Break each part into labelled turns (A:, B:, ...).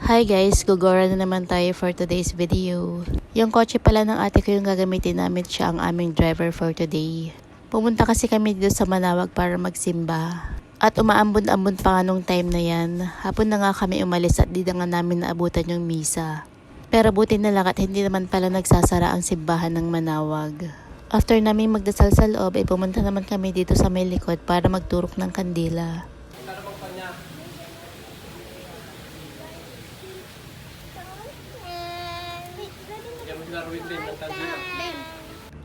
A: Hi guys, gugora na naman tayo for today's video. Yung kotse pala ng ate ko yung gagamitin namin, siya ang aming driver for today. Pumunta kasi kami dito sa Manawag para magsimba. At umaambon-ambon pa nga nung time na yan. Hapon na nga kami umalis at di na nga namin naabutan yung misa. Pero buti na lang at hindi naman pala nagsasara ang simbahan ng Manawag. After namin magdasal sa loob, ay pumunta naman kami dito sa may likod para magturok ng kandila.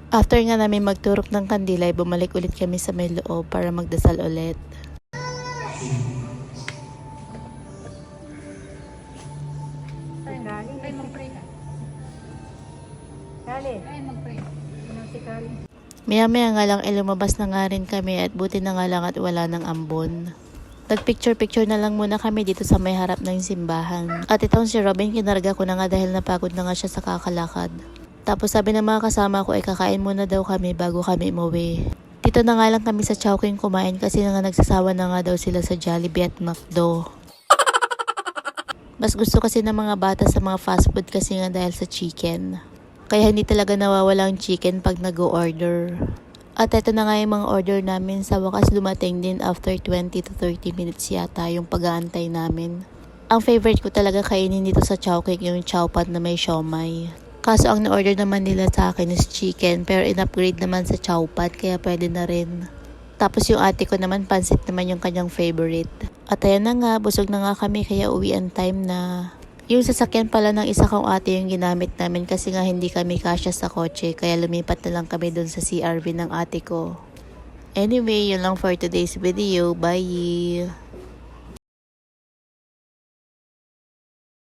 A: After nga namin magturok ng kandila, ay bumalik ulit kami sa may loob para magdasal ulit.
B: Ay, mag-pray ka. Kali. Ay, mag-pray.
A: Maya-maya nga lang ay lumabas na nga rin kami at buti na nga lang at wala ng ambon. Nag-picture-picture na lang muna kami dito sa may harap ng simbahan. At itong si Robin, kinarga ko na nga dahil napagod na nga siya sa kakalakad. Tapos sabi ng mga kasama ko ay kakain muna daw kami bago kami umuwi. Dito na nga lang kami sa Chowking kumain kasi nga nagsasawa na nga daw sila sa Jollibee at McDo. Mas gusto kasi ng mga bata sa mga fast food kasi nga dahil sa chicken. Kaya hindi talaga nawawala ang chicken pag nag-o-order. At ito na nga yung mga order namin. Sa wakas dumating din after 20 to 30 minutes yata yung pag-aantay namin. Ang favorite ko talaga kainin dito sa Chowking yung chowpat na may siomay. Kaso ang na-order naman nila sa akin is chicken pero in-upgrade naman sa chowpat kaya pwede na rin. Tapos yung ate ko naman pansit naman yung kanyang favorite. At ayan na nga, busog na nga kami kaya uwian time na. Yung sasakyan pala ng isa kong ate yung ginamit namin kasi nga hindi kami kasya sa kotse kaya lumipat na lang kami dun sa CRV ng ate ko. Anyway, yun lang for today's video. Bye!